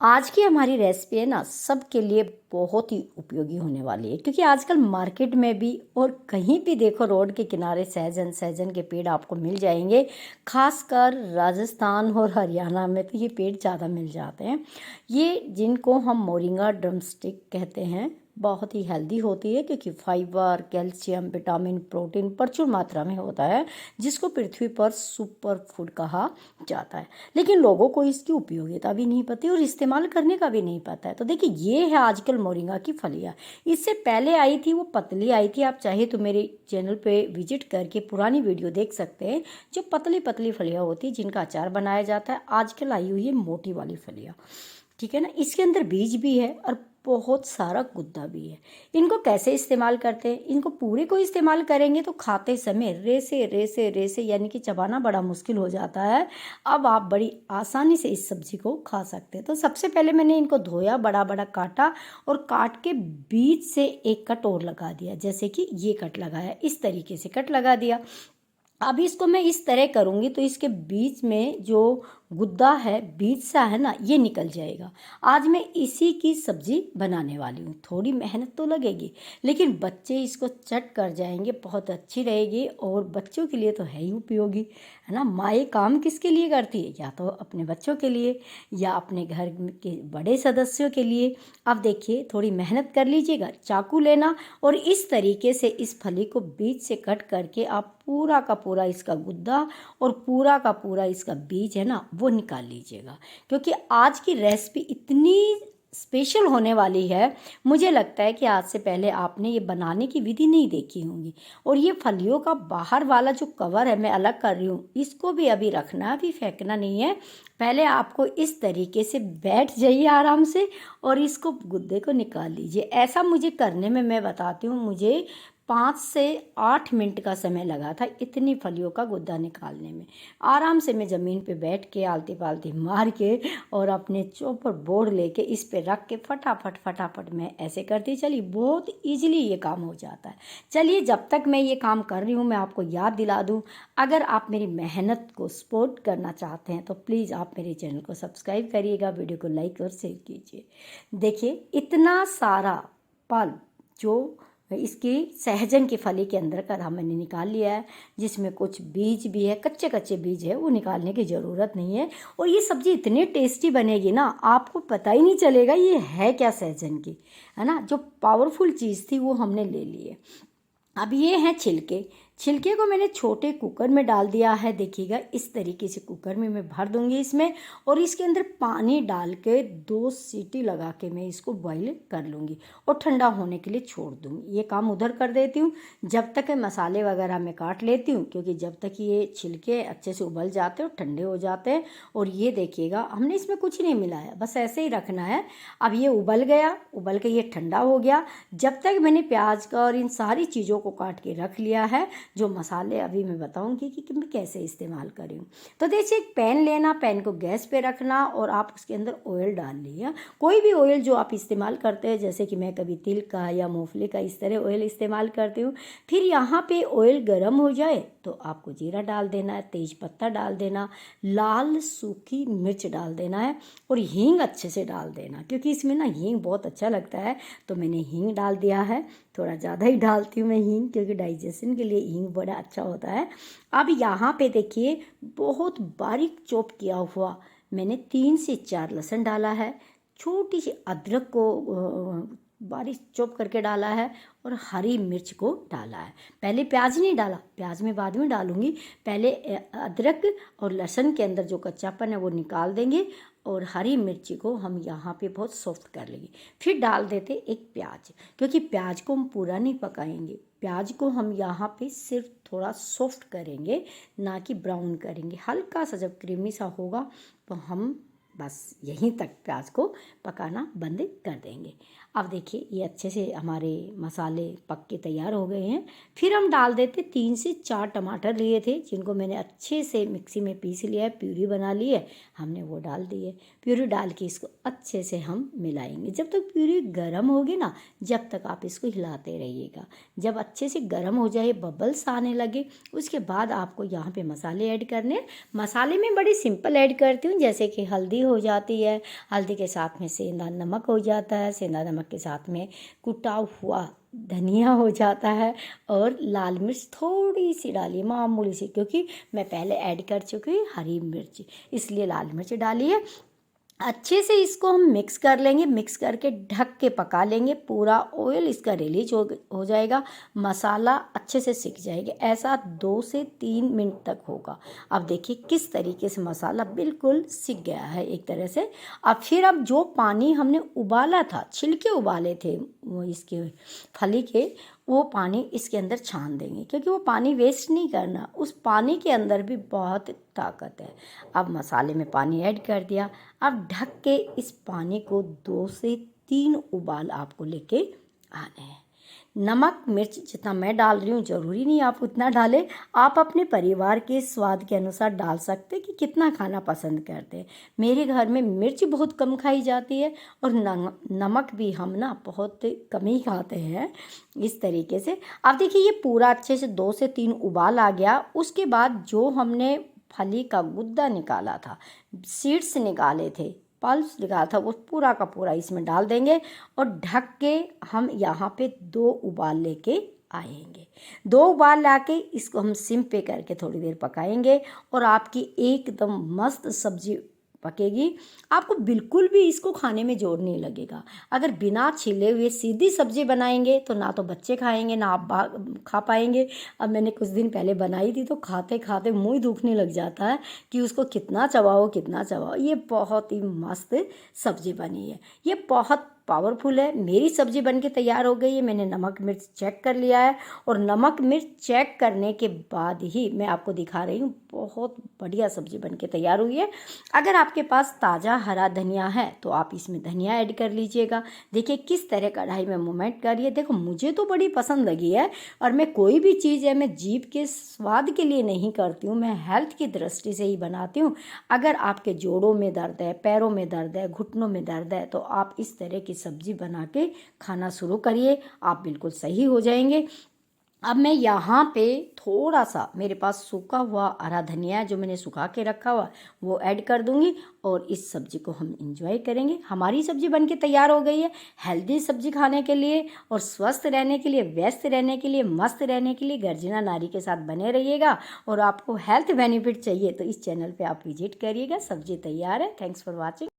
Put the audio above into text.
आज की हमारी रेसिपी है ना सबके लिए बहुत ही उपयोगी होने वाली है, क्योंकि आजकल मार्केट में भी और कहीं भी देखो रोड के किनारे सहजन के पेड़ आपको मिल जाएंगे। खासकर राजस्थान और हरियाणा में तो ये पेड़ ज़्यादा मिल जाते हैं। ये जिनको हम मोरिंगा ड्रमस्टिक कहते हैं, बहुत ही हेल्दी होती है, क्योंकि फाइबर, कैल्शियम, विटामिन, प्रोटीन प्रचुर मात्रा में होता है, जिसको पृथ्वी पर सुपर फूड कहा जाता है। लेकिन लोगों को इसकी उपयोगिता भी नहीं पता और इस्तेमाल करने का भी नहीं पता है। तो देखिए, ये है आजकल मोरिंगा की फलियाँ। इससे पहले आई थी वो पतली आई थी, आप चाहे तो मेरे चैनल पे विजिट करके पुरानी वीडियो देख सकते हैं, जो पतली पतली फलियाँ होती है जिनका अचार बनाया जाता है। आजकल आई हुई है मोटी वाली फलियाँ, ठीक है ना। इसके अंदर बीज भी है और बहुत सारा गुद्दा भी है। इनको कैसे इस्तेमाल करते हैं? इनको पूरे को इस्तेमाल करेंगे तो खाते समय रेसे रेसे रेसे यानी कि चबाना बड़ा मुश्किल हो जाता है। अब आप बड़ी आसानी से इस सब्जी को खा सकते हैं। तो सबसे पहले मैंने इनको धोया, बड़ा बड़ा काटा और काट के बीच से एक कट और लगा दिया, जैसे कि ये कट लगाया, इस तरीके से कट लगा दिया। अब इसको मैं इस तरह करूँगी तो इसके बीच में जो गुद्दा है, बीज सा है ना, ये निकल जाएगा। आज मैं इसी की सब्जी बनाने वाली हूँ। थोड़ी मेहनत तो लगेगी, लेकिन बच्चे इसको चट कर जाएंगे, बहुत अच्छी रहेगी और बच्चों के लिए तो है ही उपयोगी, है ना। माएँ काम किसके लिए करती है? या तो अपने बच्चों के लिए या अपने घर के बड़े सदस्यों के लिए। अब देखिए, थोड़ी मेहनत कर लीजिएगा। चाकू लेना और इस तरीके से इस फली को बीच से कट करके आप पूरा का पूरा इसका गुद्दा और पूरा का पूरा इसका बीज है ना, वो निकाल लीजिएगा। क्योंकि आज की रेसिपी इतनी स्पेशल होने वाली है, मुझे लगता है कि आज से पहले आपने ये बनाने की विधि नहीं देखी होंगी। और ये फलियों का बाहर वाला जो कवर है, मैं अलग कर रही हूँ, इसको भी अभी रखना, अभी फेंकना नहीं है। पहले आपको इस तरीके से बैठ जाइए आराम से और इसको गुद्दे को निकाल लीजिए। ऐसा मुझे करने में, मैं बताती हूँ, मुझे 5 से 8 मिनट का समय लगा था इतनी फलियों का गुद्दा निकालने में। आराम से मैं ज़मीन पे बैठ के आलती पालती मार के और अपने चॉपर बोर्ड लेके इस पे रख के फटाफट फटाफट मैं ऐसे करती चली। बहुत इजीली ये काम हो जाता है। चलिए, जब तक मैं ये काम कर रही हूँ, मैं आपको याद दिला दूँ, अगर आप मेरी मेहनत को सपोर्ट करना चाहते हैं तो प्लीज़ आप मेरे चैनल को सब्सक्राइब करिएगा, वीडियो को लाइक और शेयर कीजिए। देखिए, इतना सारा पल जो इसकी सहजन की फली के अंदर का मैंने निकाल लिया है, जिसमें कुछ बीज भी है, कच्चे कच्चे बीज है, वो निकालने की ज़रूरत नहीं है। और ये सब्ज़ी इतनी टेस्टी बनेगी ना, आपको पता ही नहीं चलेगा ये है क्या सहजन की, है ना। जो पावरफुल चीज़ थी वो हमने ले ली है। अब ये हैं छिलके। छिलके को मैंने छोटे कुकर में डाल दिया है। देखिएगा, इस तरीके से कुकर में मैं भर दूंगी इसमें, और इसके अंदर पानी डाल के 2 सीटी लगा के मैं इसको बॉईल कर लूँगी और ठंडा होने के लिए छोड़ दूँगी। ये काम उधर कर देती हूँ। जब तक मसाले वगैरह मैं काट लेती हूँ, क्योंकि जब तक ये छिलके अच्छे से उबल जाते हैं और ठंडे हो जाते हैं। और ये देखिएगा, हमने इसमें कुछ नहीं मिलाया, बस ऐसे ही रखना है। अब ये उबल गया, उबल के ये ठंडा हो गया। जब तक मैंने प्याज का और इन सारी चीज़ों को काट के रख लिया है, जो मसाले अभी मैं बताऊंगी कि मैं कैसे इस्तेमाल करी हूँ। तो देखिए, एक पैन लेना, पैन को गैस पे रखना और आप उसके अंदर ऑयल डाल लिया। कोई भी ऑयल जो आप इस्तेमाल करते हैं, जैसे कि मैं कभी तिल का या मूंगफली का इस तरह ऑयल इस्तेमाल करती हूँ। फिर यहाँ पे ऑयल गर्म हो जाए तो आपको जीरा डाल देना है, तेज पत्ता डाल देना, लाल सूखी मिर्च डाल देना है और हींग अच्छे से डाल देना, क्योंकि इसमें ना हींग बहुत अच्छा लगता है। तो मैंने हींग डाल दिया है, थोड़ा ज़्यादा ही डालती हूँ मैं हींग, क्योंकि डाइजेशन के लिए हींग बड़ा अच्छा होता है। अब यहाँ पे देखिए, बहुत बारीक चॉप किया हुआ मैंने 3 से 4 लहसुन डाला है, छोटी सी अदरक को बारीक चॉप करके डाला है और हरी मिर्च को डाला है। पहले प्याज नहीं डाला, प्याज में बाद में डालूंगी। पहले अदरक और लहसुन के अंदर जो कच्चापन है वो निकाल देंगे और हरी मिर्ची को हम यहाँ पे बहुत सॉफ्ट कर लेंगे। फिर डाल देते एक प्याज, क्योंकि प्याज को हम पूरा नहीं पकाएंगे। प्याज को हम यहाँ पे सिर्फ थोड़ा सॉफ्ट करेंगे, ना कि ब्राउन करेंगे। हल्का सा जब क्रीमी सा होगा तो हम बस यहीं तक प्याज को पकाना बंद कर देंगे। अब देखिए, ये अच्छे से हमारे मसाले पक के तैयार हो गए हैं। फिर हम डाल देते 3 से 4 टमाटर लिए थे, जिनको मैंने अच्छे से मिक्सी में पीस लिया है, प्यूरी बना ली है, हमने वो डाल दी है। प्यूरी डाल के इसको अच्छे से हम मिलाएंगे। जब तक प्यूरी गर्म होगी ना, जब तक आप इसको हिलाते रहिएगा। जब अच्छे से गर्म हो जाए, बबल्स आने लगे, उसके बाद आपको यहाँ पे मसाले ऐड करने। मसाले में बड़ी सिंपल ऐड करती हूँ, जैसे कि हल्दी हो जाती है। हल्दी के साथ में सेंधा नमक हो जाता है, सेंधा नमक के साथ में कुटा हुआ धनिया हो जाता है और लाल मिर्च थोड़ी सी डालिए, मामूली सी, क्योंकि मैं पहले ऐड कर चुकी हूँ हरी मिर्च, इसलिए लाल मिर्च डालिए। अच्छे से इसको हम मिक्स कर लेंगे, मिक्स करके ढक के पका लेंगे। पूरा ऑयल इसका रिलीज हो जाएगा, मसाला अच्छे से सिक जाएगा। ऐसा 2 से 3 मिनट तक होगा। अब देखिए किस तरीके से मसाला बिल्कुल सिक गया है एक तरह से। अब जो पानी हमने उबाला था, छिलके उबाले थे वो इसके फली के, वो पानी इसके अंदर छान देंगे, क्योंकि वो पानी वेस्ट नहीं करना, उस पानी के अंदर भी बहुत ताकत है। अब मसाले में पानी ऐड कर दिया। अब ढक के इस पानी को 2 से 3 उबाल आपको लेके आने हैं। नमक मिर्च जितना मैं डाल रही हूँ ज़रूरी नहीं आप उतना डालें, आप अपने परिवार के स्वाद के अनुसार डाल सकते कि कितना खाना पसंद करते हैं। मेरे घर में मिर्च बहुत कम खाई जाती है और नमक भी हम ना बहुत कम ही खाते हैं इस तरीके से। अब देखिए ये पूरा अच्छे से 2 से 3 उबाल आ गया। उसके बाद जो हमने फली का गुद्दा निकाला था, सीड्स निकाले थे, पल्स निकाला था, वो पूरा का पूरा इसमें डाल देंगे और ढक के हम यहाँ पे 2 उबाल लेके आएंगे। 2 उबाल लाके इसको हम सिम पे करके थोड़ी देर पकाएंगे और आपकी एकदम मस्त सब्जी पकेगी। आपको बिल्कुल भी इसको खाने में जोर नहीं लगेगा। अगर बिना छिले हुए सीधी सब्जी बनाएंगे तो ना तो बच्चे खाएंगे ना आप खा पाएंगे। अब मैंने कुछ दिन पहले बनाई थी तो खाते खाते मुंह ही दुखने लग जाता है कि उसको कितना चबाओ कितना चबाओ। ये बहुत ही मस्त सब्जी बनी है, ये बहुत पावरफुल है। मेरी सब्जी बनके तैयार हो गई है। मैंने नमक मिर्च चेक कर लिया है और नमक मिर्च चेक करने के बाद ही मैं आपको दिखा रही हूँ। बहुत बढ़िया सब्जी बनके तैयार हुई है। अगर आपके पास ताज़ा हरा धनिया है तो आप इसमें धनिया ऐड कर लीजिएगा। देखिए किस तरह कढ़ाई में मूवमेंट कर रही है। देखो मुझे तो बड़ी पसंद लगी है और मैं कोई भी चीज़ है मैं जीभ के स्वाद के लिए नहीं करती हूँ, मैं हेल्थ की दृष्टि से ही बनाती हूँ। अगर आपके जोड़ों में दर्द है, पैरों में दर्द है, घुटनों में दर्द है तो आप इस तरह की सब्जी बना के खाना शुरू करिए, आप बिल्कुल सही हो जाएंगे। अब मैं यहाँ पे थोड़ा सा मेरे पास सूखा हुआ हरा धनिया है जो मैंने सुखा के रखा हुआ, वो ऐड कर दूंगी और इस सब्जी को हम इंजॉय करेंगे। हमारी सब्जी बनके तैयार हो गई है। हेल्दी सब्जी खाने के लिए और स्वस्थ रहने के लिए, व्यस्त रहने के लिए, मस्त रहने के लिए गर्जना नारी के साथ बने रहिएगा। और आपको हेल्थ बेनिफिट चाहिए तो इस चैनल पर आप विजिट करिएगा। सब्जी तैयार है। Thanks for watching.